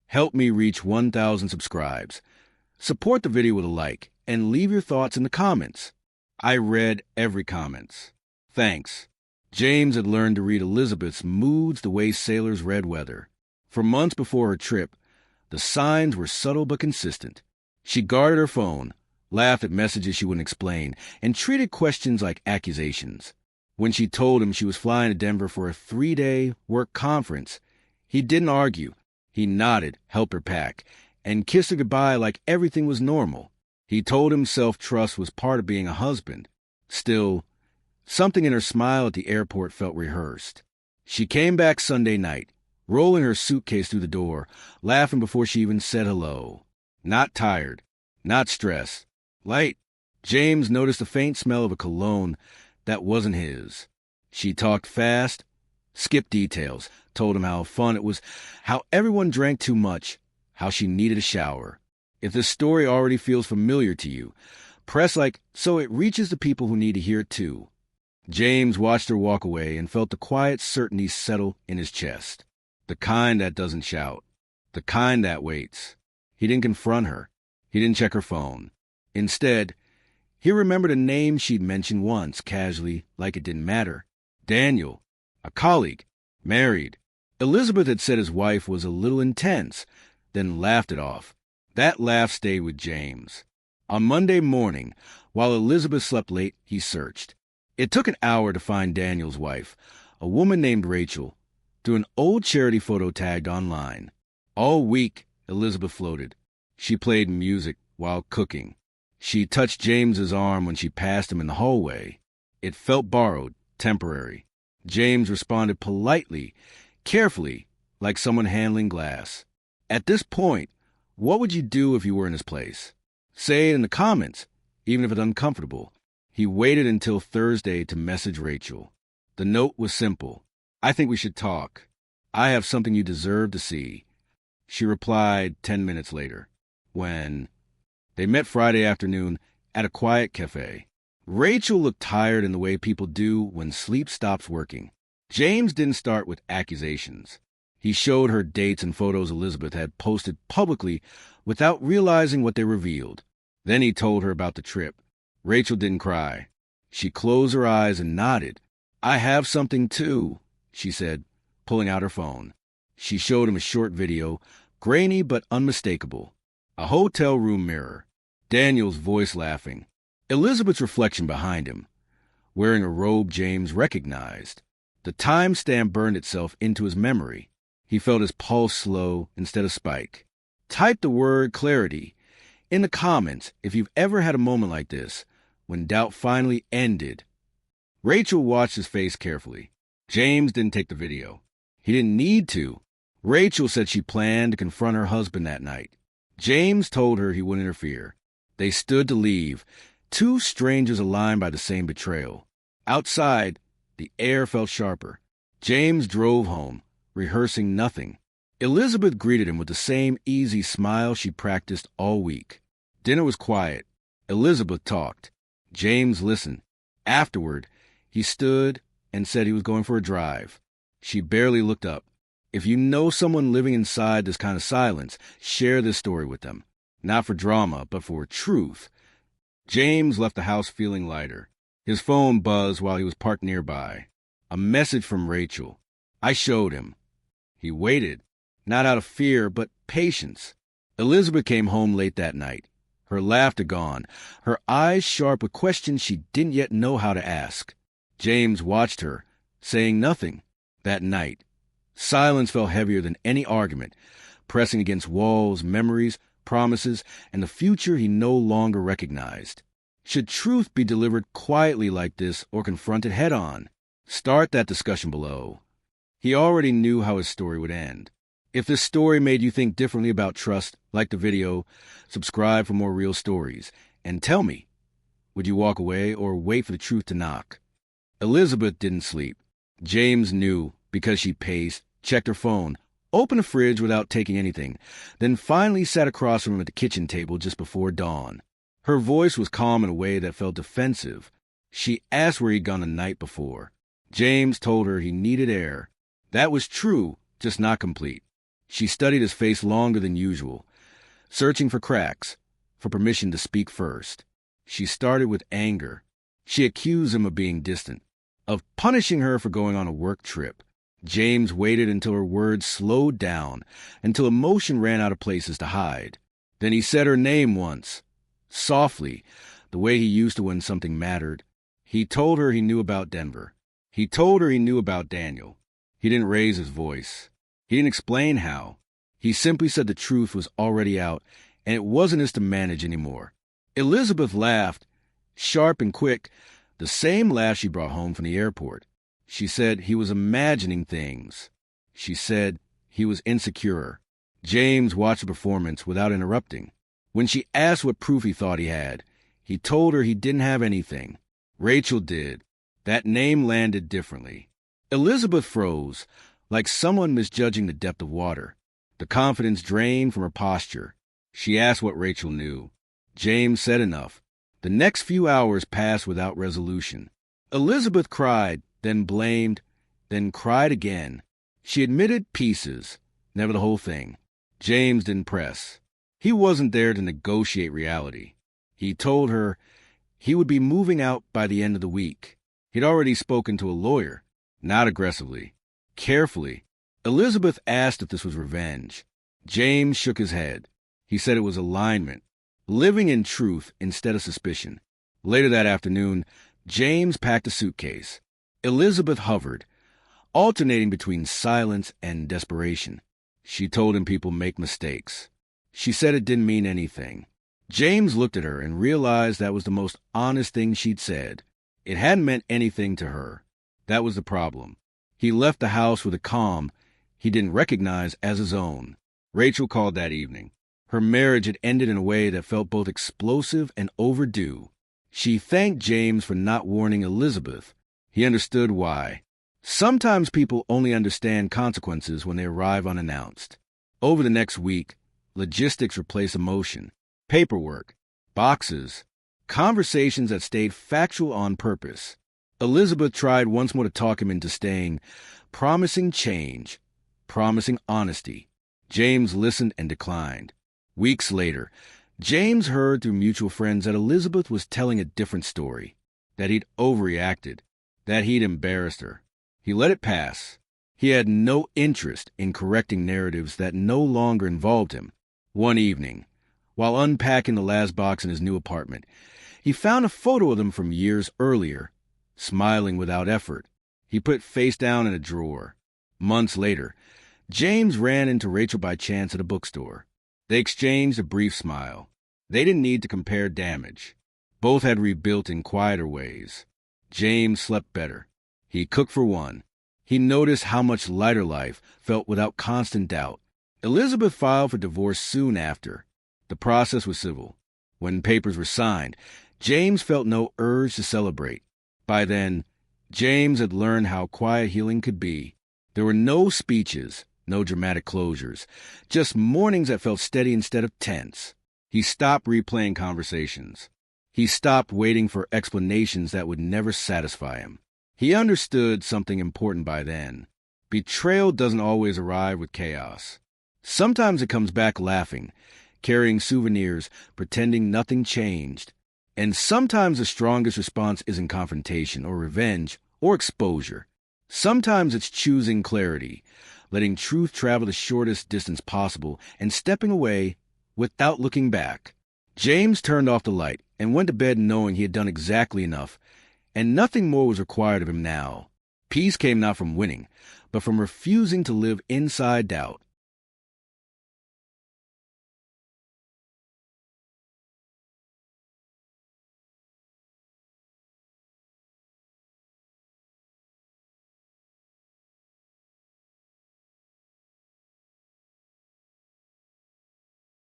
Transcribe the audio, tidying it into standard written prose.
Help me reach 1,000 subscribes. Support the video with a like and leave your thoughts in the comments. I read every comment. Thanks. James had learned to read Elizabeth's moods the way sailors read weather. For months before her trip, the signs were subtle but consistent. She guarded her phone, laughed at messages she wouldn't explain, and treated questions like accusations. When she told him she was flying to Denver for a 3-day work conference, he didn't argue. He nodded, helped her pack, and kissed her goodbye like everything was normal. He told himself trust was part of being a husband. Still, something in her smile at the airport felt rehearsed. She came back Sunday night, rolling her suitcase through the door, laughing before she even said hello. Not tired, not stressed. Light. James noticed the faint smell of a cologne that wasn't his. She talked fast, skipped details, told him how fun it was, how everyone drank too much, how she needed a shower. If this story already feels familiar to you, press like so it reaches the people who need to hear it too. James watched her walk away and felt the quiet certainty settle in his chest. The kind that doesn't shout. The kind that waits. He didn't confront her. He didn't check her phone. Instead, he remembered a name she'd mentioned once, casually, like it didn't matter. Daniel. A colleague. Married. Elizabeth had said his wife was a little intense, then laughed it off. That laugh stayed with James. On Monday morning, while Elizabeth slept late, he searched. It took an hour to find Daniel's wife, a woman named Rachel, through an old charity photo tagged online. All week, Elizabeth floated. She played music while cooking. She touched James's arm when she passed him in the hallway. It felt borrowed, temporary. James responded politely, carefully, like someone handling glass. At this point, what would you do if you were in his place? Say it in the comments, even if it's uncomfortable. He waited until Thursday to message Rachel. The note was simple. I think we should talk. I have something you deserve to see. She replied 10 minutes later, when they met Friday afternoon at a quiet cafe. Rachel looked tired in the way people do when sleep stops working. James didn't start with accusations. He showed her dates and photos Elizabeth had posted publicly without realizing what they revealed. Then he told her about the trip. Rachel didn't cry. She closed her eyes and nodded. I have something too, she said, pulling out her phone. She showed him a short video, grainy but unmistakable. A hotel room mirror. Daniel's voice laughing. Elizabeth's reflection behind him, wearing a robe James recognized. The timestamp burned itself into his memory. He felt his pulse slow instead of spike. Type the word clarity in the comments if you've ever had a moment like this, when doubt finally ended. Rachel watched his face carefully. James didn't take the video. He didn't need to. Rachel said she planned to confront her husband that night. James told her he wouldn't interfere. They stood to leave, two strangers aligned by the same betrayal. Outside, the air felt sharper. James drove home, rehearsing nothing. Elizabeth greeted him with the same easy smile she practiced all week. Dinner was quiet. Elizabeth talked. James listened. Afterward, he stood and said he was going for a drive. She barely looked up. If you know someone living inside this kind of silence, share this story with them. Not for drama, but for truth. James left the house feeling lighter. His phone buzzed while he was parked nearby. A message from Rachel. I showed him. He waited, not out of fear, but patience. Elizabeth came home late that night, her laughter gone, her eyes sharp with questions she didn't yet know how to ask. James watched her, saying nothing. That night, silence felt heavier than any argument, pressing against walls, memories, promises, and the future he no longer recognized. Should truth be delivered quietly like this or confronted head-on? Start that discussion below. He already knew how his story would end. If this story made you think differently about trust, like the video, subscribe for more real stories, and tell me, would you walk away or wait for the truth to knock? Elizabeth didn't sleep. James knew because she paced, checked her phone, opened the fridge without taking anything, then finally sat across from him at the kitchen table just before dawn. Her voice was calm in a way that felt defensive. She asked where he'd gone the night before. James told her he needed air. That was true, just not complete. She studied his face longer than usual, searching for cracks, for permission to speak first. She started with anger. She accused him of being distant, of punishing her for going on a work trip. James waited until her words slowed down, until emotion ran out of places to hide. Then he said her name once, softly, the way he used to when something mattered. He told her he knew about Denver. He told her he knew about Daniel. He didn't raise his voice. He didn't explain how. He simply said the truth was already out, and it wasn't his to manage anymore. Elizabeth laughed, sharp and quick, the same laugh she brought home from the airport. She said he was imagining things. She said he was insecure. James watched the performance without interrupting. When she asked what proof he thought he had, he told her he didn't have anything. Rachel did. That name landed differently. Elizabeth froze, like someone misjudging the depth of water. The confidence drained from her posture. She asked what Rachel knew. James said enough. The next few hours passed without resolution. Elizabeth cried, then blamed, then cried again. She admitted pieces, never the whole thing. James didn't press. He wasn't there to negotiate reality. He told her he would be moving out by the end of the week. He'd already spoken to a lawyer, not aggressively, carefully. Elizabeth asked if this was revenge. James shook his head. He said it was alignment, living in truth instead of suspicion. Later that afternoon, James packed a suitcase. Elizabeth hovered, alternating between silence and desperation. She told him people make mistakes. She said it didn't mean anything. James looked at her and realized that was the most honest thing she'd said. It hadn't meant anything to her. That was the problem. He left the house with a calm he didn't recognize as his own. Rachel called that evening. Her marriage had ended in a way that felt both explosive and overdue. She thanked James for not warning Elizabeth. He understood why. Sometimes people only understand consequences when they arrive unannounced. Over the next week, logistics replaced emotion. Paperwork, boxes, conversations that stayed factual on purpose. Elizabeth tried once more to talk him into staying, promising change, promising honesty. James listened and declined. Weeks later, James heard through mutual friends that Elizabeth was telling a different story, that he'd overreacted, that he'd embarrassed her. He let it pass. He had no interest in correcting narratives that no longer involved him. One evening, while unpacking the last box in his new apartment, he found a photo of them from years earlier, smiling without effort. He put it face down in a drawer. Months later, James ran into Rachel by chance at a bookstore. They exchanged a brief smile. They didn't need to compare damage. Both had rebuilt in quieter ways. James slept better. He cooked for one. He noticed how much lighter life felt without constant doubt. Elizabeth filed for divorce soon after. The process was civil. When papers were signed, James felt no urge to celebrate. By then, James had learned how quiet healing could be. There were no speeches, no dramatic closures, just mornings that felt steady instead of tense. He stopped replaying conversations. He stopped waiting for explanations that would never satisfy him. He understood something important by then. Betrayal doesn't always arrive with chaos. Sometimes it comes back laughing, carrying souvenirs, pretending nothing changed. And sometimes the strongest response isn't confrontation or revenge or exposure. Sometimes it's choosing clarity, letting truth travel the shortest distance possible and stepping away without looking back. James turned off the light and went to bed knowing he had done exactly enough, and nothing more was required of him now. Peace came not from winning, but from refusing to live inside doubt.